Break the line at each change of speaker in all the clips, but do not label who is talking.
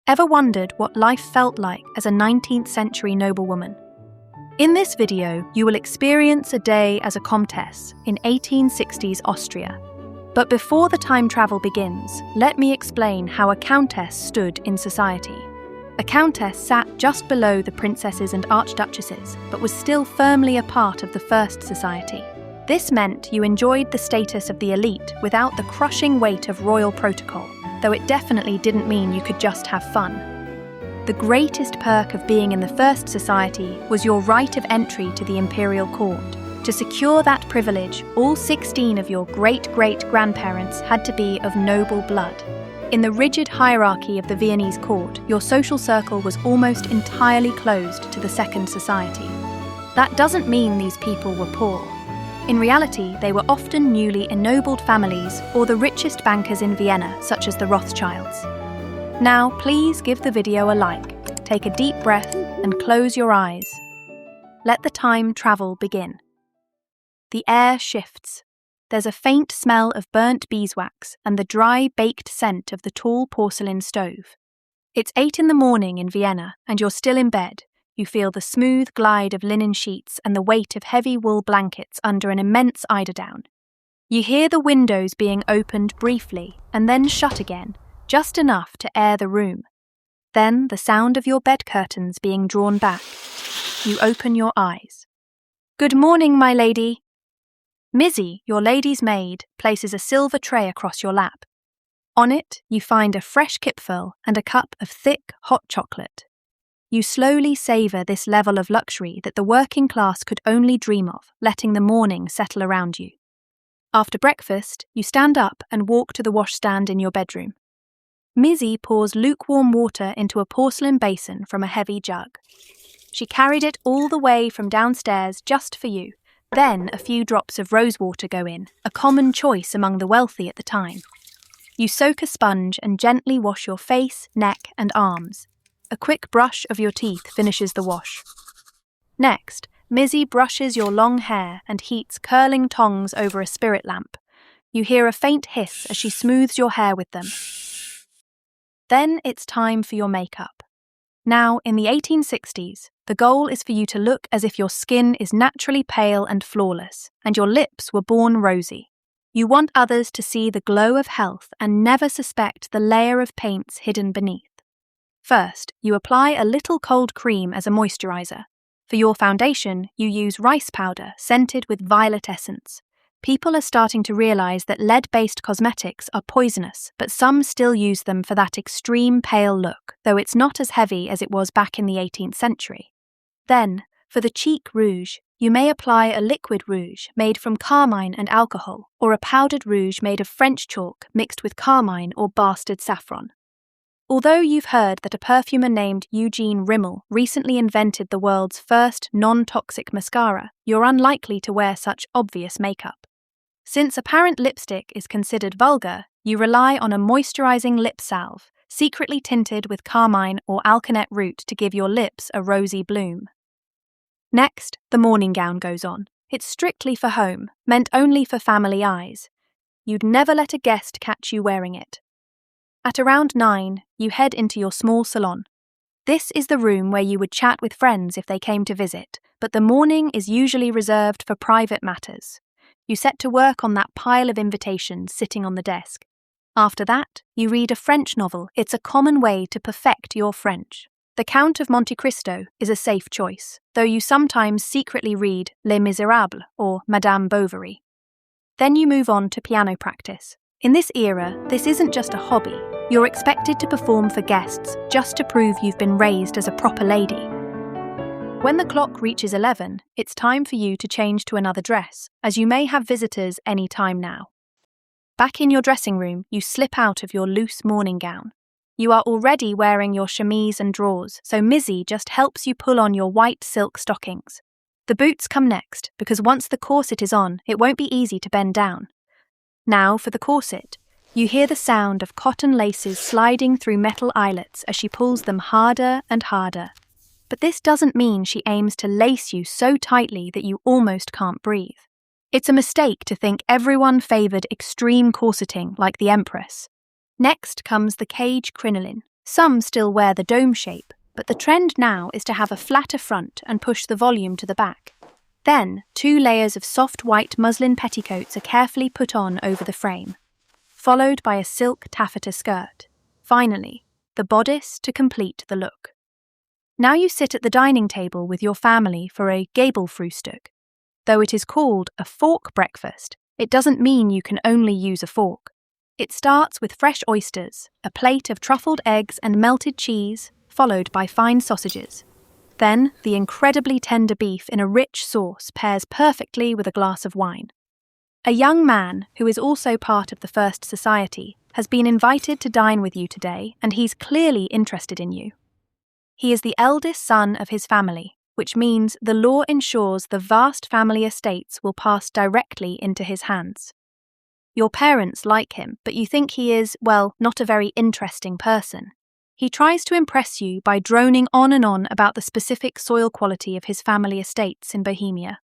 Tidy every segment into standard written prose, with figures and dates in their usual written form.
Ever wondered what life felt like as a 19th century noblewoman? In this video, you will experience a day as a Countess in 1860s Austria. But before the time travel begins, let me explain how a Countess stood in society. A Countess sat just below the princesses and archduchesses, but was still firmly a part of the first society. This meant you enjoyed the status of the elite without the crushing weight of royal protocol, though it definitely didn't mean you could just have fun. The greatest perk of being in the first society was your right of entry to the imperial court. To secure that privilege, all 16 of your great-great-grandparents had to be of noble blood. In the rigid hierarchy of the Viennese court, your social circle was almost entirely closed to the second society. That doesn't mean these people were poor. In reality, they were often newly ennobled families or the richest bankers in Vienna, such as the Rothschilds. Now, please give the video a like, take a deep breath, and close your eyes. Let the time travel begin. The air shifts. There's a faint smell of burnt beeswax and the dry, baked scent of the tall porcelain stove. It's 8 in the morning in Vienna, and you're still in bed. You feel the smooth glide of linen sheets and the weight of heavy wool blankets under an immense eiderdown. You hear the windows being opened briefly and then shut again, just enough to air the room. Then the sound of your bed curtains being drawn back. You open your eyes. "Good morning, my lady." Missy, your lady's maid, places a silver tray across your lap. On it, you find a fresh kipfel and a cup of thick, hot chocolate. You slowly savour this level of luxury that the working class could only dream of, letting the morning settle around you. After breakfast, you stand up and walk to the washstand in your bedroom. Missy pours lukewarm water into a porcelain basin from a heavy jug. She carried it all the way from downstairs just for you. Then a few drops of rosewater go in, a common choice among the wealthy at the time. You soak a sponge and gently wash your face, neck, and arms. A quick brush of your teeth finishes the wash. Next, Missy brushes your long hair and heats curling tongs over a spirit lamp. You hear a faint hiss as she smooths your hair with them. Then it's time for your makeup. Now, in the 1860s, the goal is for you to look as if your skin is naturally pale and flawless, and your lips were born rosy. You want others to see the glow of health and never suspect the layer of paints hidden beneath. First, you apply a little cold cream as a moisturizer. For your foundation, you use rice powder scented with violet essence. People are starting to realize that lead-based cosmetics are poisonous, but some still use them for that extreme pale look, though it's not as heavy as it was back in the 18th century. Then, for the cheek rouge, you may apply a liquid rouge made from carmine and alcohol, or a powdered rouge made of French chalk mixed with carmine or bastard saffron. Although you've heard that a perfumer named Eugene Rimmel recently invented the world's first non-toxic mascara, you're unlikely to wear such obvious makeup. Since apparent lipstick is considered vulgar, you rely on a moisturizing lip salve, secretly tinted with carmine or alkanet root to give your lips a rosy bloom. Next, the morning gown goes on. It's strictly for home, meant only for family eyes. You'd never let a guest catch you wearing it. At around 9, you head into your small salon. This is the room where you would chat with friends if they came to visit, but the morning is usually reserved for private matters. You set to work on that pile of invitations sitting on the desk. After that, you read a French novel. It's a common way to perfect your French. The Count of Monte Cristo is a safe choice, though you sometimes secretly read Les Miserables or Madame Bovary. Then you move on to piano practice. In this era, this isn't just a hobby. You're expected to perform for guests just to prove you've been raised as a proper lady. When the clock reaches 11, it's time for you to change to another dress, as you may have visitors any time now. Back in your dressing room, you slip out of your loose morning gown. You are already wearing your chemise and drawers, so Missy just helps you pull on your white silk stockings. The boots come next, because once the corset is on, it won't be easy to bend down. Now for the corset. You hear the sound of cotton laces sliding through metal eyelets as she pulls them harder and harder. But this doesn't mean she aims to lace you so tightly that you almost can't breathe. It's a mistake to think everyone favoured extreme corseting like the Empress. Next comes the cage crinoline, Some still wear the dome shape, but the trend now is to have a flatter front and push the volume to the back. Then, 2 layers of soft white muslin petticoats are carefully put on over the frame, followed by a silk taffeta skirt. Finally, the bodice to complete the look. Now you sit at the dining table with your family for a Gabelfrühstück. Though it is called a fork breakfast, it doesn't mean you can only use a fork. It starts with fresh oysters, a plate of truffled eggs and melted cheese, followed by fine sausages. Then, the incredibly tender beef in a rich sauce pairs perfectly with a glass of wine. A young man, who is also part of the First Society, has been invited to dine with you today, and he's clearly interested in you. He is the eldest son of his family, which means the law ensures the vast family estates will pass directly into his hands. Your parents like him, but you think he is, well, not a very interesting person. He tries to impress you by droning on and on about the specific soil quality of his family estates in Bohemia.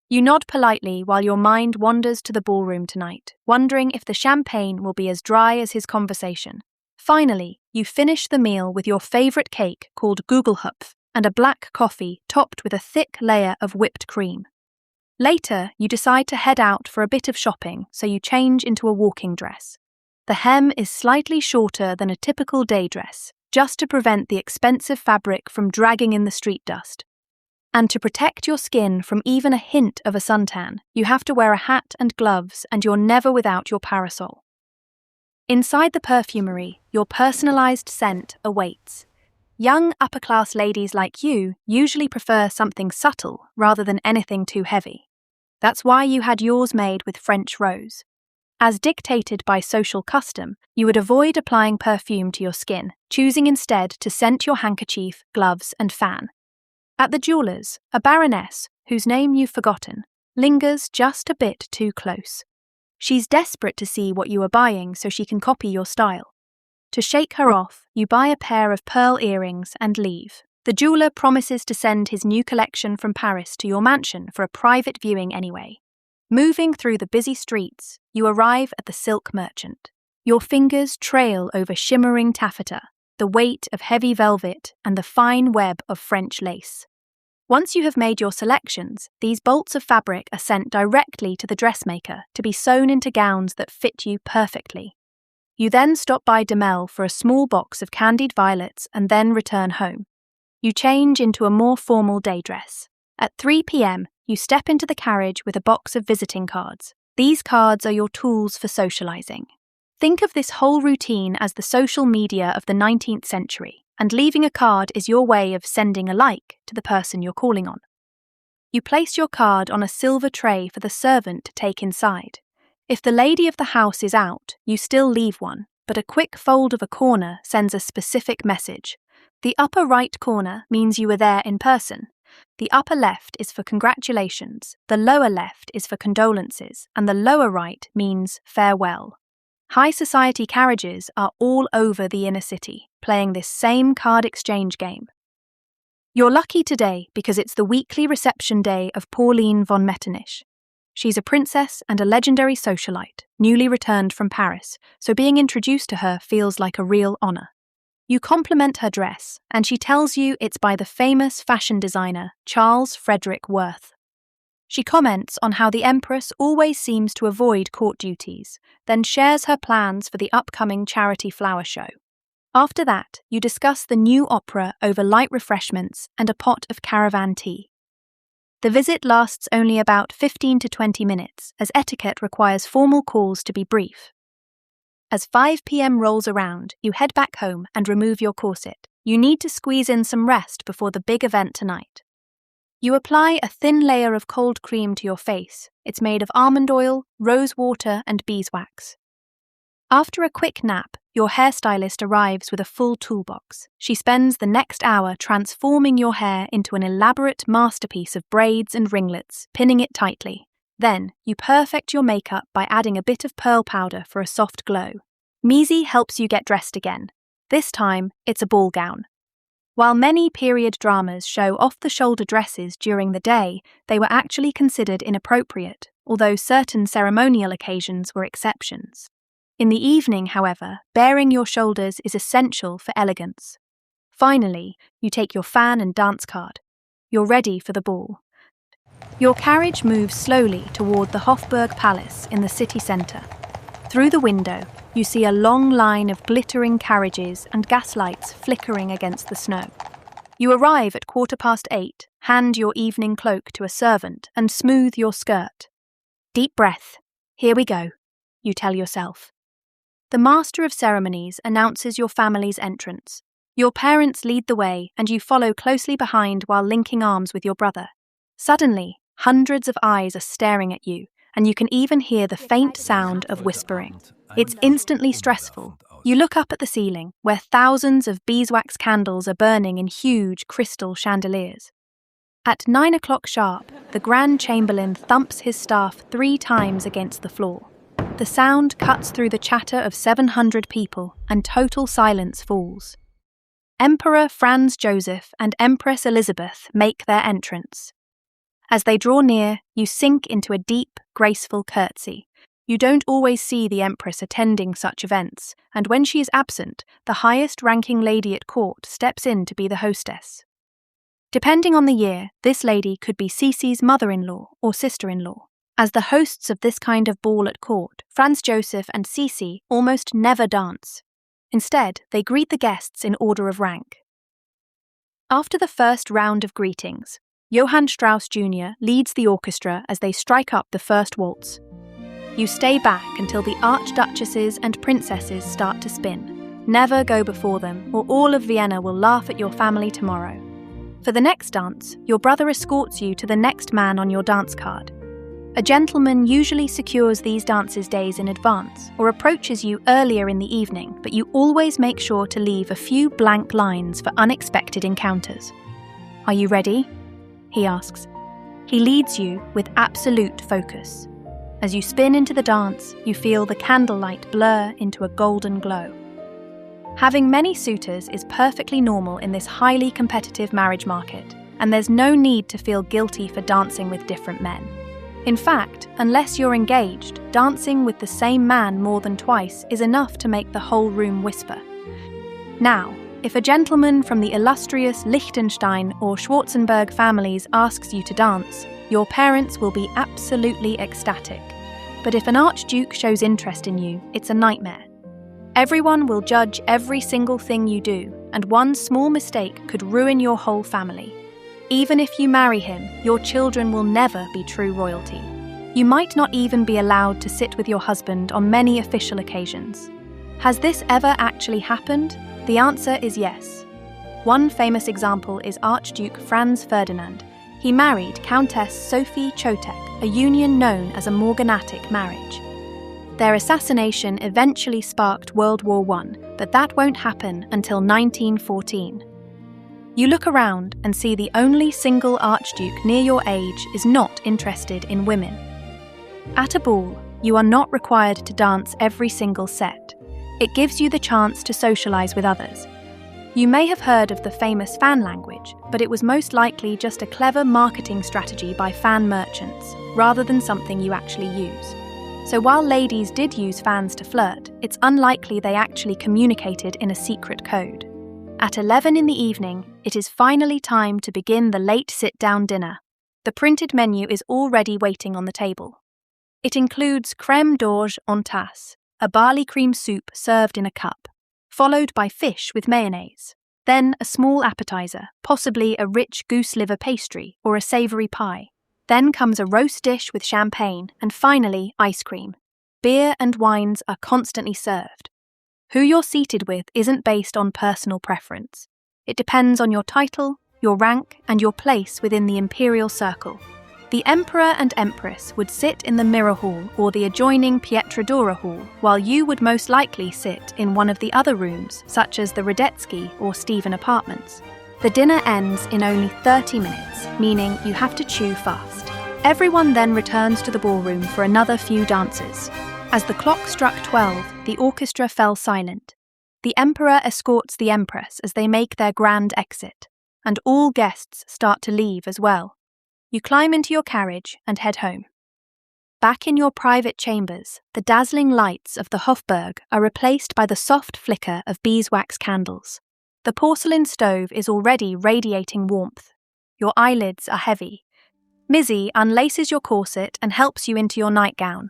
You nod politely while your mind wanders to the ballroom tonight, wondering if the champagne will be as dry as his conversation. Finally, you finish the meal with your favourite cake called Gugelhupf and a black coffee topped with a thick layer of whipped cream. Later, you decide to head out for a bit of shopping, so you change into a walking dress. The hem is slightly shorter than a typical day dress, just to prevent the expensive fabric from dragging in the street dust. And to protect your skin from even a hint of a suntan, you have to wear a hat and gloves, and you're never without your parasol. Inside the perfumery, your personalised scent awaits. Young upper-class ladies like you usually prefer something subtle rather than anything too heavy. That's why you had yours made with French rose. As dictated by social custom, you would avoid applying perfume to your skin, choosing instead to scent your handkerchief, gloves, and fan. At the jeweller's, a baroness, whose name you've forgotten, lingers just a bit too close. She's desperate to see what you are buying so she can copy your style. To shake her off, you buy a pair of pearl earrings and leave. The jeweller promises to send his new collection from Paris to your mansion for a private viewing anyway. Moving through the busy streets, you arrive at the silk merchant. Your fingers trail over shimmering taffeta, the weight of heavy velvet, and the fine web of French lace. Once you have made your selections, these bolts of fabric are sent directly to the dressmaker to be sewn into gowns that fit you perfectly. You then stop by Demel for a small box of candied violets and then return home. You change into a more formal day dress. At 3 p.m., you step into the carriage with a box of visiting cards. These cards are your tools for socializing. Think of this whole routine as the social media of the 19th century, and leaving a card is your way of sending a like to the person you're calling on. You place your card on a silver tray for the servant to take inside. If the lady of the house is out, you still leave one, but a quick fold of a corner sends a specific message. The upper right corner means you were there in person. The upper left is for congratulations, the lower left is for condolences, and the lower right means farewell. High society carriages are all over the inner city, playing this same card exchange game. You're lucky today because it's the weekly reception day of Pauline von Metternich. She's a princess and a legendary socialite, newly returned from Paris, so being introduced to her feels like a real honour. You compliment her dress, and she tells you it's by the famous fashion designer Charles Frederick Worth. She comments on how the Empress always seems to avoid court duties, then shares her plans for the upcoming charity flower show. After that, you discuss the new opera over light refreshments and a pot of caravan tea. The visit lasts only about 15 to 20 minutes, as etiquette requires formal calls to be brief. As 5 p.m. rolls around, you head back home and remove your corset. You need to squeeze in some rest before the big event tonight. You apply a thin layer of cold cream to your face. It's made of almond oil, rose water, and beeswax. After a quick nap, your hairstylist arrives with a full toolbox. She spends the next hour transforming your hair into an elaborate masterpiece of braids and ringlets, pinning it tightly. Then, you perfect your makeup by adding a bit of pearl powder for a soft glow. Misi helps you get dressed again. This time, it's a ball gown. While many period dramas show off-the-shoulder dresses during the day, they were actually considered inappropriate, although certain ceremonial occasions were exceptions. In the evening, however, baring your shoulders is essential for elegance. Finally, you take your fan and dance card. You're ready for the ball. Your carriage moves slowly toward the Hofburg Palace in the city centre. Through the window, you see a long line of glittering carriages and gaslights flickering against the snow. You arrive at 8:15, hand your evening cloak to a servant, and smooth your skirt. Deep breath. Here we go, you tell yourself. The master of ceremonies announces your family's entrance. Your parents lead the way, and you follow closely behind while linking arms with your brother. Suddenly, hundreds of eyes are staring at you, and you can even hear the faint sound of whispering. It's instantly stressful. You look up at the ceiling, where thousands of beeswax candles are burning in huge crystal chandeliers. At 9 o'clock sharp, the Grand Chamberlain thumps his staff 3 times against the floor. The sound cuts through the chatter of 700 people, and total silence falls. Emperor Franz Joseph and Empress Elizabeth make their entrance. As they draw near, you sink into a deep, graceful curtsy. You don't always see the Empress attending such events, and when she is absent, the highest-ranking lady at court steps in to be the hostess. Depending on the year, this lady could be Sisi's mother-in-law or sister-in-law. As the hosts of this kind of ball at court, Franz Joseph and Sisi almost never dance. Instead, they greet the guests in order of rank. After the first round of greetings, Johann Strauss Jr. leads the orchestra as they strike up the first waltz. You stay back until the archduchesses and princesses start to spin. Never go before them, or all of Vienna will laugh at your family tomorrow. For the next dance, your brother escorts you to the next man on your dance card. A gentleman usually secures these dances days in advance or approaches you earlier in the evening, but you always make sure to leave a few blank lines for unexpected encounters. Are you ready? He asks. He leads you with absolute focus. As you spin into the dance, you feel the candlelight blur into a golden glow. Having many suitors is perfectly normal in this highly competitive marriage market, and there's no need to feel guilty for dancing with different men. In fact, unless you're engaged, dancing with the same man more than twice is enough to make the whole room whisper. Now, if a gentleman from the illustrious Liechtenstein or Schwarzenberg families asks you to dance, your parents will be absolutely ecstatic. But if an archduke shows interest in you, it's a nightmare. Everyone will judge every single thing you do, and one small mistake could ruin your whole family. Even if you marry him, your children will never be true royalty. You might not even be allowed to sit with your husband on many official occasions. Has this ever actually happened? The answer is yes. One famous example is Archduke Franz Ferdinand. He married Countess Sophie Chotek, a union known as a morganatic marriage. Their assassination eventually sparked World War I, but that won't happen until 1914. You look around and see the only single archduke near your age is not interested in women. At a ball, you are not required to dance every single set. It gives you the chance to socialize with others. You may have heard of the famous fan language, but it was most likely just a clever marketing strategy by fan merchants, rather than something you actually use. So while ladies did use fans to flirt, it's unlikely they actually communicated in a secret code. At 11 in the evening, it is finally time to begin the late sit-down dinner. The printed menu is already waiting on the table. It includes crème d'orge en tasse, a barley cream soup served in a cup, followed by fish with mayonnaise, then a small appetizer, possibly a rich goose liver pastry or a savoury pie. Then comes a roast dish with champagne, and finally ice cream. Beer and wines are constantly served. Who you're seated with isn't based on personal preference. It depends on your title, your rank, and your place within the imperial circle. The Emperor and Empress would sit in the Mirror Hall or the adjoining Pietradora Hall, while you would most likely sit in one of the other rooms, such as the Radetzky or Stephen apartments. The dinner ends in only 30 minutes, meaning you have to chew fast. Everyone then returns to the ballroom for another few dances. As the clock struck 12, the orchestra fell silent. The Emperor escorts the Empress as they make their grand exit, and all guests start to leave as well. You climb into your carriage and head home. Back in your private chambers, the dazzling lights of the Hofburg are replaced by the soft flicker of beeswax candles. The porcelain stove is already radiating warmth. Your eyelids are heavy. Missy unlaces your corset and helps you into your nightgown.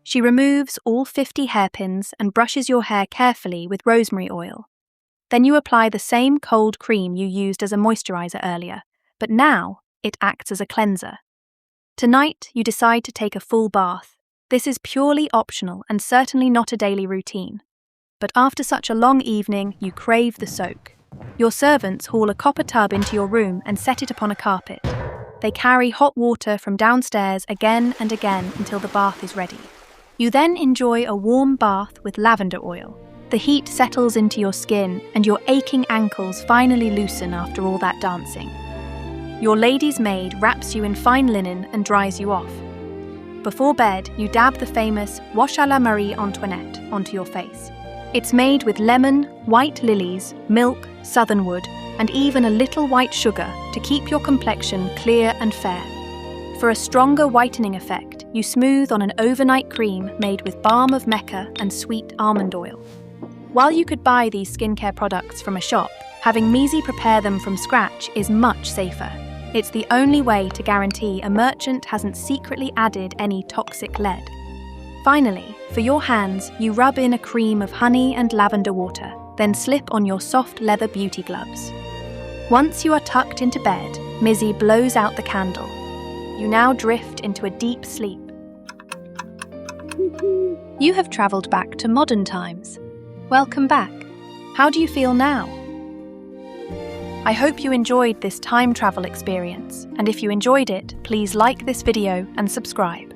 She removes all 50 hairpins and brushes your hair carefully with rosemary oil. Then you apply the same cold cream you used as a moisturizer earlier, but now it acts as a cleanser. Tonight, you decide to take a full bath. This is purely optional and certainly not a daily routine. But after such a long evening, you crave the soak. Your servants haul a copper tub into your room and set it upon a carpet. They carry hot water from downstairs again and again until the bath is ready. You then enjoy a warm bath with lavender oil. The heat settles into your skin and your aching ankles finally loosen after all that dancing. Your lady's maid wraps you in fine linen and dries you off. Before bed, you dab the famous Wash à la Marie Antoinette onto your face. It's made with lemon, white lilies, milk, southernwood, and even a little white sugar to keep your complexion clear and fair. For a stronger whitening effect, you smooth on an overnight cream made with balm of Mecca and sweet almond oil. While you could buy these skincare products from a shop, having Missy prepare them from scratch is much safer. It's the only way to guarantee a merchant hasn't secretly added any toxic lead. Finally, for your hands, you rub in a cream of honey and lavender water, then slip on your soft leather beauty gloves. Once you are tucked into bed, Missy blows out the candle. You now drift into a deep sleep. You have travelled back to modern times. Welcome back. How do you feel now? I hope you enjoyed this time travel experience, and if you enjoyed it, please like this video and subscribe.